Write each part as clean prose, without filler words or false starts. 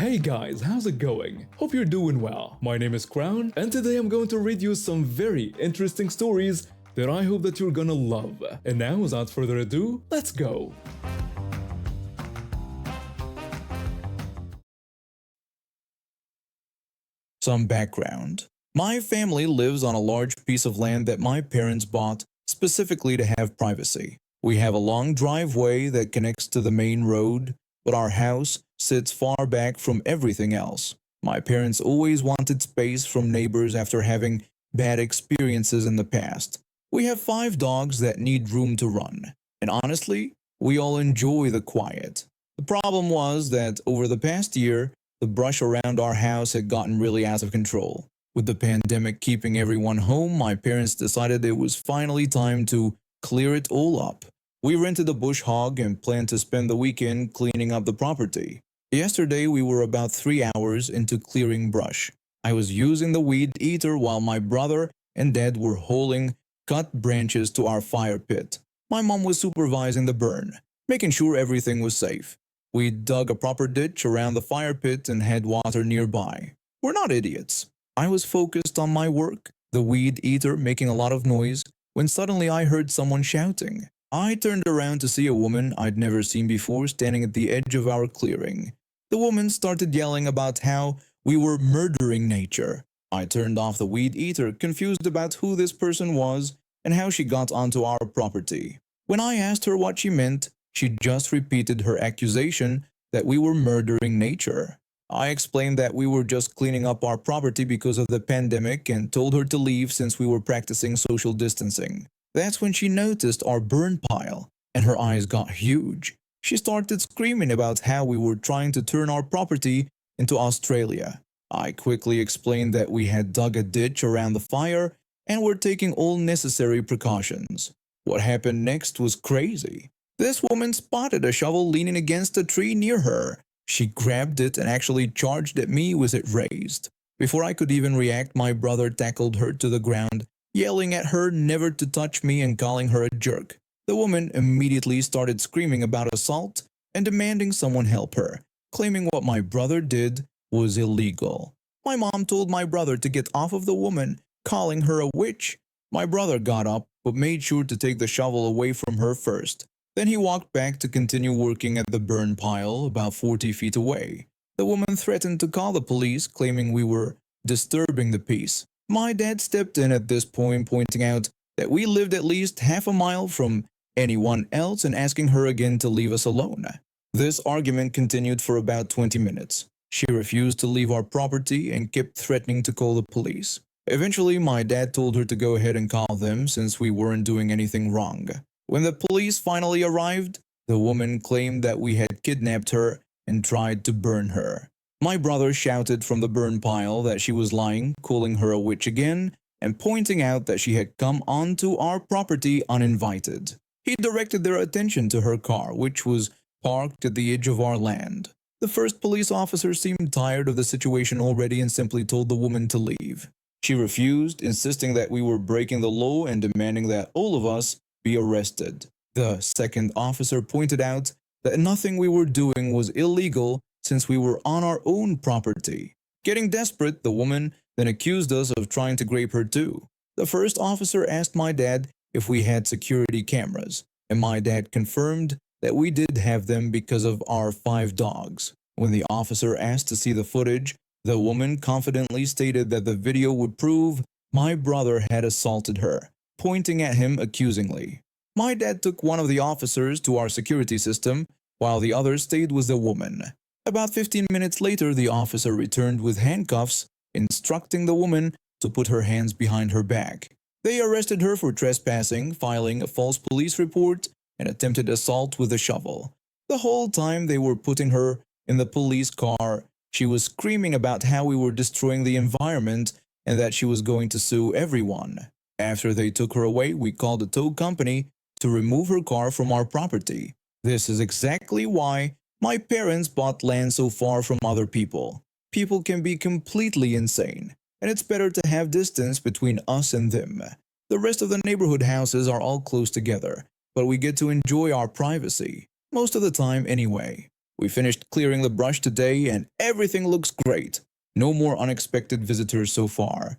Hey guys, how's it going? Hope you're doing well. My name is Crown, and today I'm going to read you some very interesting stories that I hope that you're gonna love. And now, without further ado, let's go! Some background. My family lives on a large piece of land that my parents bought specifically to have privacy. We have a long driveway that connects to the main road, but our house sits far back from everything else. My parents always wanted space from neighbors after having bad experiences in the past. We have 5 dogs that need room to run, and honestly, we all enjoy the quiet. The problem was that over the past year, the brush around our house had gotten really out of control. With the pandemic keeping everyone home, my parents decided it was finally time to clear it all up. We rented a bush hog and planned to spend the weekend cleaning up the property. Yesterday, we were about 3 hours into clearing brush. I was using the weed eater while my brother and dad were hauling cut branches to our fire pit. My mom was supervising the burn, making sure everything was safe. We dug a proper ditch around the fire pit and had water nearby. We're not idiots. I was focused on my work, the weed eater making a lot of noise, when suddenly I heard someone shouting. I turned around to see a woman I'd never seen before standing at the edge of our clearing. The woman started yelling about how we were murdering nature. I turned off the weed eater, confused about who this person was and how she got onto our property. When I asked her what she meant, she just repeated her accusation that we were murdering nature. I explained that we were just cleaning up our property because of the pandemic and told her to leave since we were practicing social distancing. That's when she noticed our burn pile, and her eyes got huge. She started screaming about how we were trying to turn our property into Australia. I quickly explained that we had dug a ditch around the fire and were taking all necessary precautions. What happened next was crazy. This woman spotted a shovel leaning against a tree near her. She grabbed it and actually charged at me with it raised. Before I could even react, my brother tackled her to the ground, yelling at her never to touch me and calling her a jerk. The woman immediately started screaming about assault and demanding someone help her, claiming what my brother did was illegal. My mom told my brother to get off of the woman, calling her a witch. My brother got up but made sure to take the shovel away from her first. Then he walked back to continue working at the burn pile about 40 feet away. The woman threatened to call the police, claiming we were disturbing the peace. My dad stepped in at this point, pointing out that we lived at least half a mile from anyone else and asking her again to leave us alone. This argument continued for about 20 minutes. She refused to leave our property and kept threatening to call the police. Eventually, my dad told her to go ahead and call them since we weren't doing anything wrong. When the police finally arrived, the woman claimed that we had kidnapped her and tried to burn her. My brother shouted from the burn pile that she was lying, calling her a witch again, and pointing out that she had come onto our property uninvited. He directed their attention to her car, which was parked at the edge of our land. The first police officer seemed tired of the situation already and simply told the woman to leave. She refused, insisting that we were breaking the law and demanding that all of us be arrested. The second officer pointed out that nothing we were doing was illegal since we were on our own property. Getting desperate, the woman then accused us of trying to grape her too. The first officer asked my dad if we had security cameras, and my dad confirmed that we did have them because of our 5 dogs. When the officer asked to see the footage, the woman confidently stated that the video would prove my brother had assaulted her, pointing at him accusingly. My dad took one of the officers to our security system, while the other stayed with the woman. About 15 minutes later, the officer returned with handcuffs, instructing the woman to put her hands behind her back. They arrested her for trespassing, filing a false police report, and attempted assault with a shovel. The whole time they were putting her in the police car, she was screaming about how we were destroying the environment and that she was going to sue everyone. After they took her away, we called a tow company to remove her car from our property. This is exactly why my parents bought land so far from other people. People can be completely insane, and it's better to have distance between us and them. The rest of the neighborhood houses are all close together, but we get to enjoy our privacy, most of the time anyway. We finished clearing the brush today and everything looks great. No more unexpected visitors so far.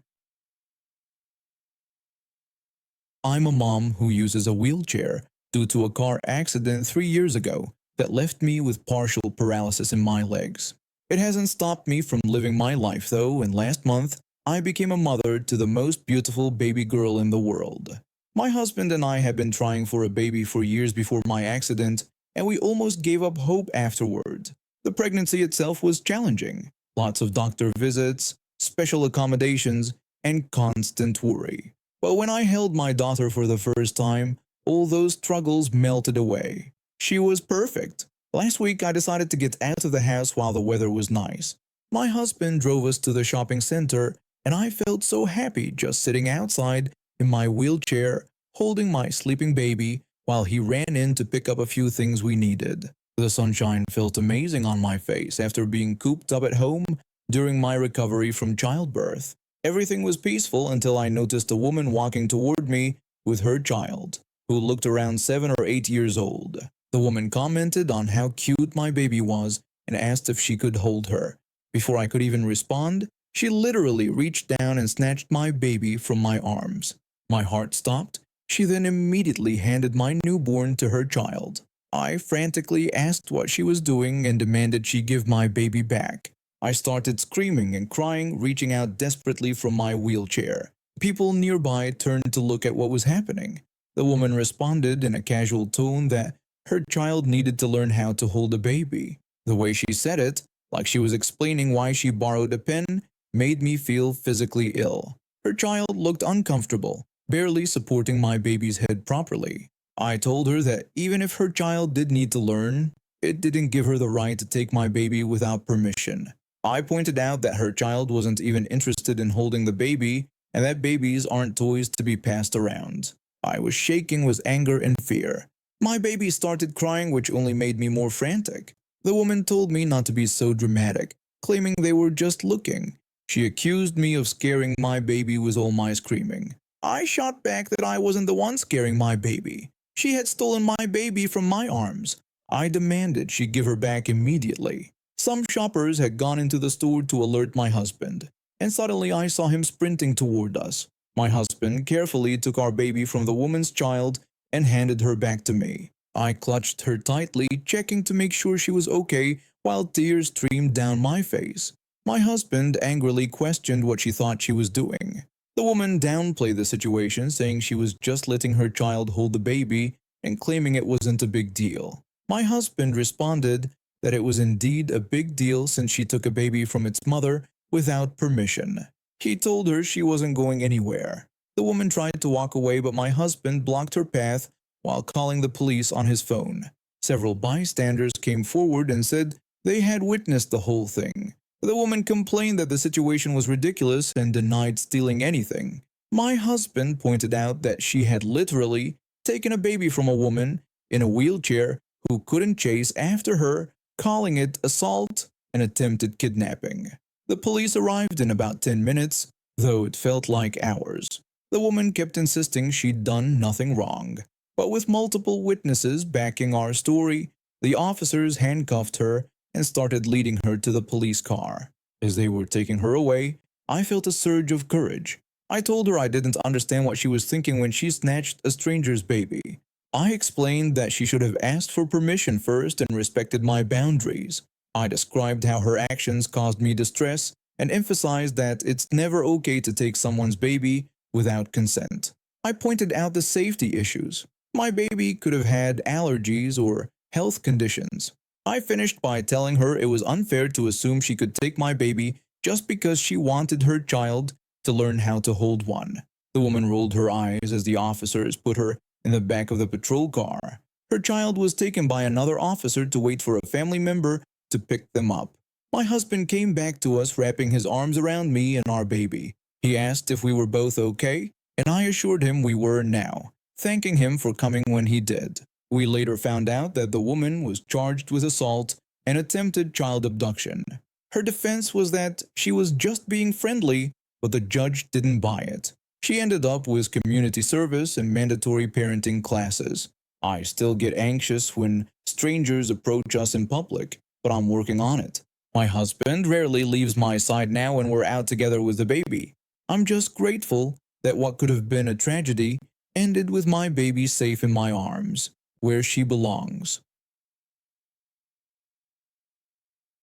I'm a mom who uses a wheelchair due to a car accident 3 years ago that left me with partial paralysis in my legs. It hasn't stopped me from living my life though, and last month I became a mother to the most beautiful baby girl in the world. My husband and I had been trying for a baby for years before my accident, and we almost gave up hope afterward. The pregnancy itself was challenging. Lots of doctor visits, special accommodations, and constant worry. But when I held my daughter for the first time, all those struggles melted away. She was perfect. Last week I decided to get out of the house while the weather was nice. My husband drove us to the shopping center, and I felt so happy just sitting outside in my wheelchair, holding my sleeping baby while he ran in to pick up a few things we needed. The sunshine felt amazing on my face after being cooped up at home during my recovery from childbirth. Everything was peaceful until I noticed a woman walking toward me with her child, who looked around 7 or 8 years old. The woman commented on how cute my baby was and asked if she could hold her. Before I could even respond, she literally reached down and snatched my baby from my arms. My heart stopped. She then immediately handed my newborn to her child. I frantically asked what she was doing and demanded she give my baby back. I started screaming and crying, reaching out desperately from my wheelchair. People nearby turned to look at what was happening. The woman responded in a casual tone that her child needed to learn how to hold a baby. The way she said it, like she was explaining why she borrowed a pen, made me feel physically ill. Her child looked uncomfortable, barely supporting my baby's head properly. I told her that even if her child did need to learn, it didn't give her the right to take my baby without permission. I pointed out that her child wasn't even interested in holding the baby and that babies aren't toys to be passed around. I was shaking with anger and fear. My baby started crying, which only made me more frantic. The woman told me not to be so dramatic, claiming they were just looking. She accused me of scaring my baby with all my screaming. I shot back that I wasn't the one scaring my baby. She had stolen my baby from my arms. I demanded she give her back immediately. Some shoppers had gone into the store to alert my husband, and suddenly I saw him sprinting toward us. My husband carefully took our baby from the woman's child and handed her back to me. I clutched her tightly, checking to make sure she was okay, while tears streamed down my face. My husband angrily questioned what she thought she was doing. The woman downplayed the situation, saying she was just letting her child hold the baby and claiming it wasn't a big deal. My husband responded that it was indeed a big deal since she took a baby from its mother without permission. He told her she wasn't going anywhere. The woman tried to walk away, but my husband blocked her path while calling the police on his phone. Several bystanders came forward and said they had witnessed the whole thing. The woman complained that the situation was ridiculous and denied stealing anything. My husband pointed out that she had literally taken a baby from a woman in a wheelchair who couldn't chase after her, calling it assault and attempted kidnapping. The police arrived in about 10 minutes, though it felt like hours. The woman kept insisting she'd done nothing wrong. But with multiple witnesses backing our story, the officers handcuffed her and started leading her to the police car. As they were taking her away, I felt a surge of courage. I told her I didn't understand what she was thinking when she snatched a stranger's baby. I explained that she should have asked for permission first and respected my boundaries. I described how her actions caused me distress and emphasized that it's never okay to take someone's baby without consent. I pointed out the safety issues. My baby could have had allergies or health conditions. I finished by telling her it was unfair to assume she could take my baby just because she wanted her child to learn how to hold one. The woman rolled her eyes as the officers put her in the back of the patrol car. Her child was taken by another officer to wait for a family member to pick them up. My husband came back to us, wrapping his arms around me and our baby. He asked if we were both okay, and I assured him we were now, thanking him for coming when he did. We later found out that the woman was charged with assault and attempted child abduction. Her defense was that she was just being friendly, but the judge didn't buy it. She ended up with community service and mandatory parenting classes. I still get anxious when strangers approach us in public. but I'm working on it. My husband rarely leaves my side now when we're out together with the baby. I'm just grateful that what could have been a tragedy ended with my baby safe in my arms, where she belongs.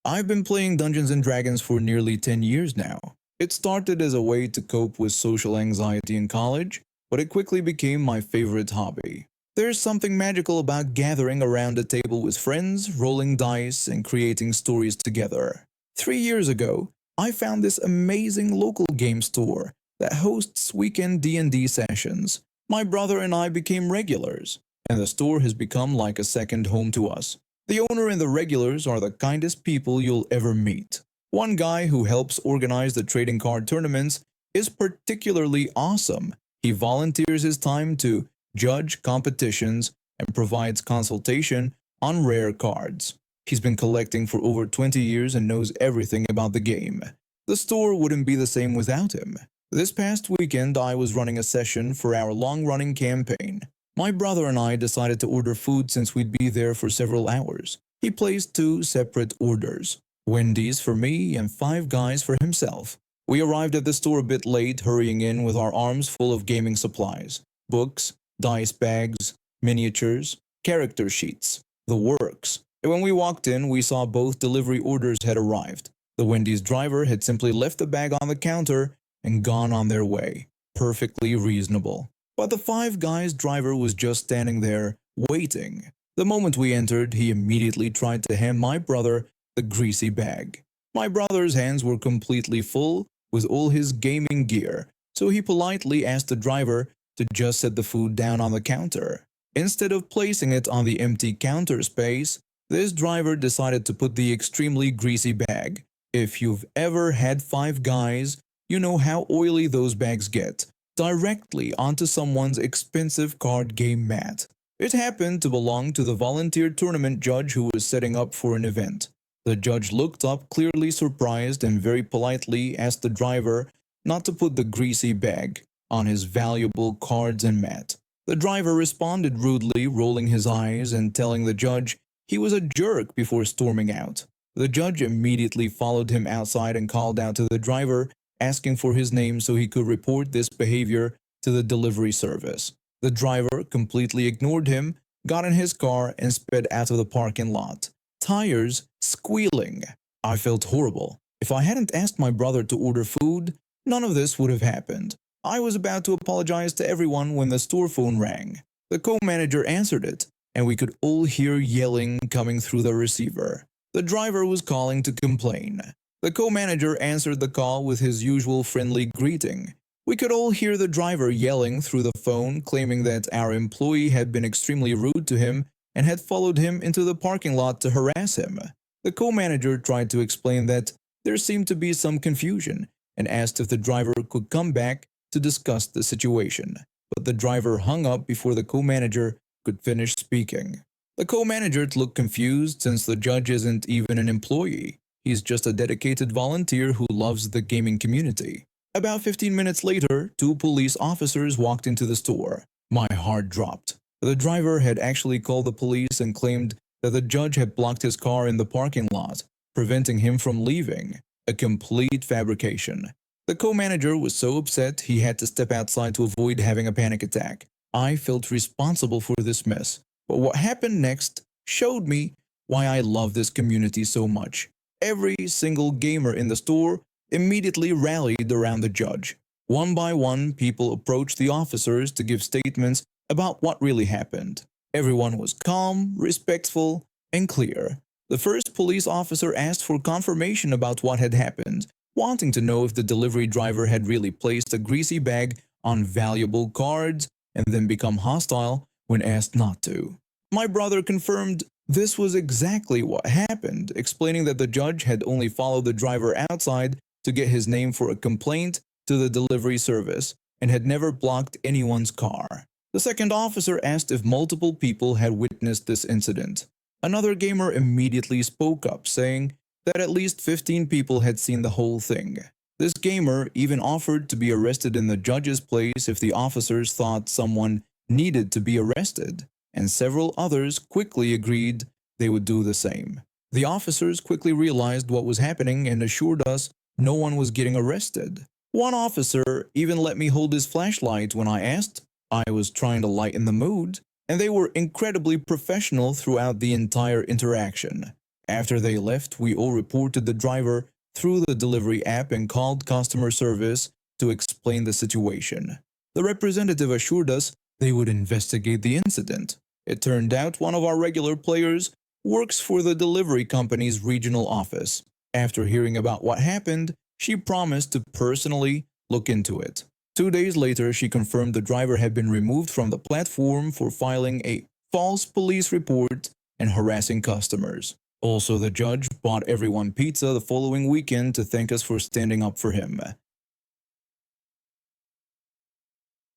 I've been playing Dungeons and Dragons for nearly 10 years now. It started as a way to cope with social anxiety in college, but it quickly became my favorite hobby. There's something magical about gathering around a table with friends, rolling dice, and creating stories together. 3 years ago, I found this amazing local game store that hosts weekend D&D sessions. My brother and I became regulars, and the store has become like a second home to us. The owner and the regulars are the kindest people you'll ever meet. One guy who helps organize the trading card tournaments is particularly awesome. He volunteers his time to judge competitions and provides consultation on rare cards. He's been collecting for over 20 years and knows everything about the game. The store wouldn't be the same without him. This past weekend, I was running a session for our long-running campaign. My brother and I decided to order food since we'd be there for several hours. He placed 2 separate orders, Wendy's for me and Five Guys for himself. We arrived at the store a bit late, hurrying in with our arms full of gaming supplies, books, dice bags, miniatures, character sheets, the works. And when we walked in, we saw both delivery orders had arrived. The Wendy's driver had simply left the bag on the counter and gone on their way. Perfectly reasonable. But the Five Guys driver was just standing there, waiting. The moment we entered, he immediately tried to hand my brother the greasy bag. My brother's hands were completely full with all his gaming gear, so he politely asked the driver to just set the food down on the counter. Instead of placing it on the empty counter space, this driver decided to put the extremely greasy bag. If you've ever had Five Guys, you know how oily those bags get, directly onto someone's expensive card game mat. It happened to belong to the volunteer tournament judge who was setting up for an event. The judge looked up, clearly surprised, and very politely asked the driver not to put the greasy bag on his valuable cards and mat. The driver responded rudely, rolling his eyes and telling the judge he was a jerk before storming out. The judge immediately followed him outside and called out to the driver, asking for his name so he could report this behavior to the delivery service. The driver completely ignored him, got in his car, and sped out of the parking lot, tires squealing. I felt horrible. If I hadn't asked my brother to order food, none of this would have happened. I was about to apologize to everyone when the store phone rang. The co-manager answered it, and we could all hear yelling coming through the receiver. The driver was calling to complain. The co-manager answered the call with his usual friendly greeting. We could all hear the driver yelling through the phone, claiming that our employee had been extremely rude to him and had followed him into the parking lot to harass him. The co-manager tried to explain that there seemed to be some confusion and asked if the driver could come back to discuss the situation, but the driver hung up before the co-manager could finish speaking. The co-manager looked confused since the judge isn't even an employee. He's just a dedicated volunteer who loves the gaming community. About 15 minutes later, 2 police officers walked into the store. My heart dropped. The driver had actually called the police and claimed that the judge had blocked his car in the parking lot, preventing him from leaving. A complete fabrication. The co-manager was so upset he had to step outside to avoid having a panic attack. I felt responsible for this mess, but what happened next showed me why I love this community so much. Every single gamer in the store immediately rallied around the judge. One by one, people approached the officers to give statements about what really happened. Everyone was calm, respectful, and clear. The first police officer asked for confirmation about what had happened, wanting to know if the delivery driver had really placed a greasy bag on valuable cards and then become hostile when asked not to. My brother confirmed this was exactly what happened, explaining that the judge had only followed the driver outside to get his name for a complaint to the delivery service and had never blocked anyone's car. The second officer asked if multiple people had witnessed this incident. Another gamer immediately spoke up, saying that at least 15 people had seen the whole thing. This gamer even offered to be arrested in the judge's place if the officers thought someone needed to be arrested, and several others quickly agreed they would do the same. The officers quickly realized what was happening and assured us no one was getting arrested. One officer even let me hold his flashlight when I asked. I was trying to lighten the mood, and they were incredibly professional throughout the entire interaction. After they left, we all reported the driver through the delivery app and called customer service to explain the situation. The representative assured us they would investigate the incident. It turned out one of our regular players works for the delivery company's regional office. After hearing about what happened, she promised to personally look into it. 2 days later, she confirmed the driver had been removed from the platform for filing a false police report and harassing customers. Also, the judge bought everyone pizza the following weekend to thank us for standing up for him.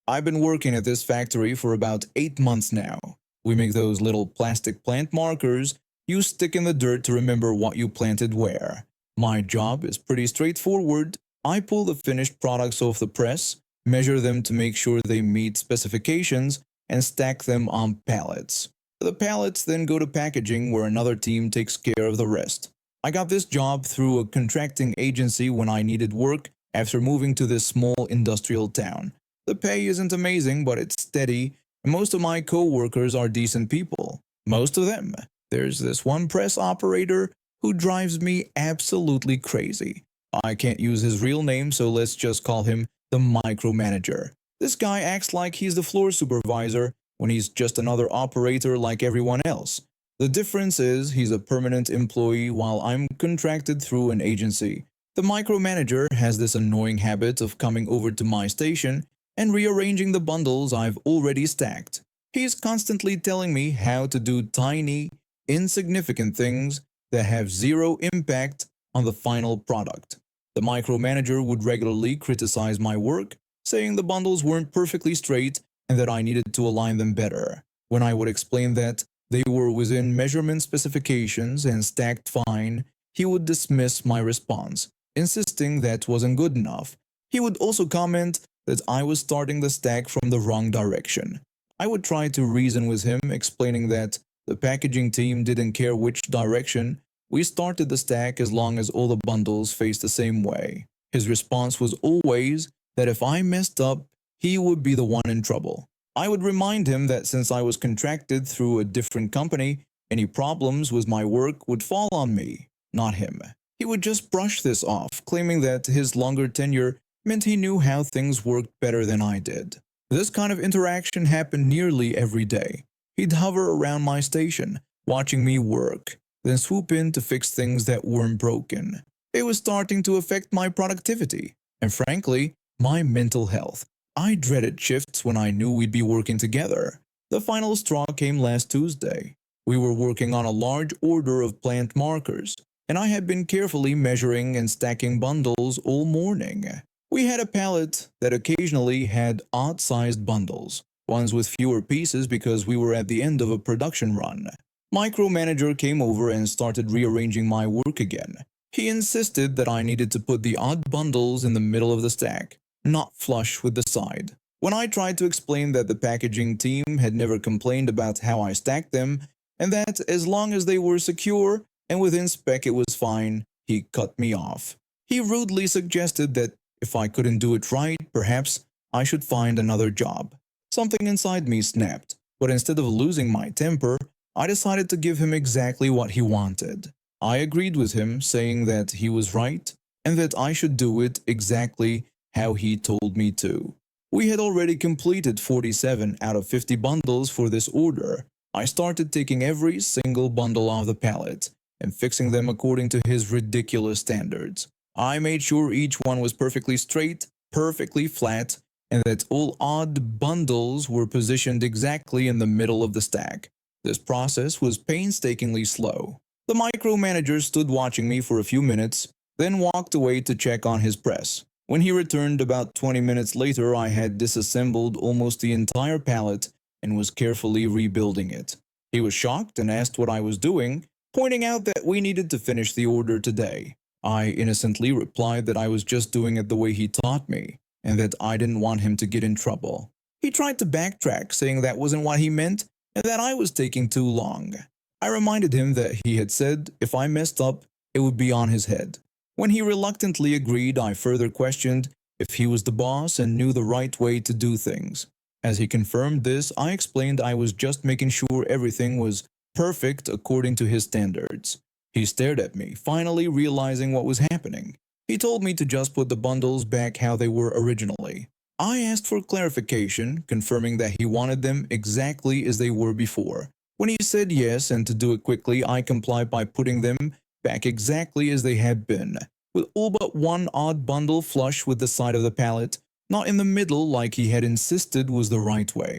I've been working at this factory for about 8 months now. We make those little plastic plant markers you stick in the dirt to remember what you planted where. My job is pretty straightforward. I pull the finished products off the press, measure them to make sure they meet specifications, and stack them on pallets. The pallets then go to packaging where another team takes care of the rest. I got this job through a contracting agency when I needed work after moving to this small industrial town. The pay isn't amazing, but it's steady, and most of my co-workers are decent people. Most of them. There's this one press operator who drives me absolutely crazy. I can't use his real name, so let's just call him the micromanager. This guy acts like he's the floor supervisor when he's just another operator like everyone else. The difference is he's a permanent employee while I'm contracted through an agency. The micromanager has this annoying habit of coming over to my station and rearranging the bundles I've already stacked. He's constantly telling me how to do tiny, insignificant things that have zero impact on the final product. The micromanager would regularly criticize my work, saying the bundles weren't perfectly straight and that I needed to align them better. When I would explain that they were within measurement specifications and stacked fine, he would dismiss my response, insisting that wasn't good enough. He would also comment that I was starting the stack from the wrong direction. I would try to reason with him, explaining that the packaging team didn't care which direction we started the stack as long as all the bundles faced the same way. His response was always that if I messed up, he would be the one in trouble. I would remind him that since I was contracted through a different company, any problems with my work would fall on me, not him. He would just brush this off, claiming that his longer tenure meant he knew how things worked better than I did. This kind of interaction happened nearly every day. He'd hover around my station, watching me work, then swoop in to fix things that weren't broken. It was starting to affect my productivity, and frankly, my mental health. I dreaded shifts when I knew we'd be working together. The final straw came last Tuesday. We were working on a large order of plant markers, and I had been carefully measuring and stacking bundles all morning. We had a pallet that occasionally had odd-sized bundles, ones with fewer pieces because we were at the end of a production run. Micromanager came over and started rearranging my work again. He insisted that I needed to put the odd bundles in the middle of the stack, not flush with the side. When I tried to explain that the packaging team had never complained about how I stacked them, and that as long as they were secure and within spec it was fine, he cut me off. He rudely suggested that if I couldn't do it right, perhaps I should find another job. Something inside me snapped, but instead of losing my temper, I decided to give him exactly what he wanted. I agreed with him, saying that he was right and that I should do it exactly how he told me to. We had already completed 47 out of 50 bundles for this order. I started taking every single bundle off the pallet and fixing them according to his ridiculous standards. I made sure each one was perfectly straight, perfectly flat, and that all odd bundles were positioned exactly in the middle of the stack. This process was painstakingly slow. The micromanager stood watching me for a few minutes, then walked away to check on his press. When he returned about 20 minutes later, I had disassembled almost the entire pallet and was carefully rebuilding it. He was shocked and asked what I was doing, pointing out that we needed to finish the order today. I innocently replied that I was just doing it the way he taught me, and that I didn't want him to get in trouble. He tried to backtrack, saying that wasn't what he meant, and that I was taking too long. I reminded him that he had said if I messed up, it would be on his head. When he reluctantly agreed, I further questioned if he was the boss and knew the right way to do things. As he confirmed this, I explained I was just making sure everything was perfect according to his standards. He stared at me, finally realizing what was happening. He told me to just put the bundles back how they were originally. I asked for clarification, confirming that he wanted them exactly as they were before. When he said yes and to do it quickly, I complied by putting them back exactly as they had been, with all but one odd bundle flush with the side of the pallet, not in the middle like he had insisted was the right way.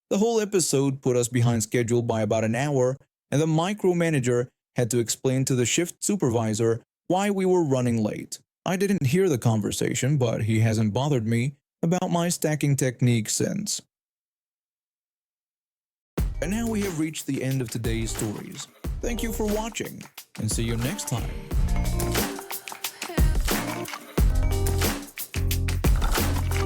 The whole episode put us behind schedule by about an hour, and the micromanager had to explain to the shift supervisor why we were running late. I didn't hear the conversation, but he hasn't bothered me about my stacking technique since. And now we have reached the end of today's stories. Thank you for watching, and see you next time.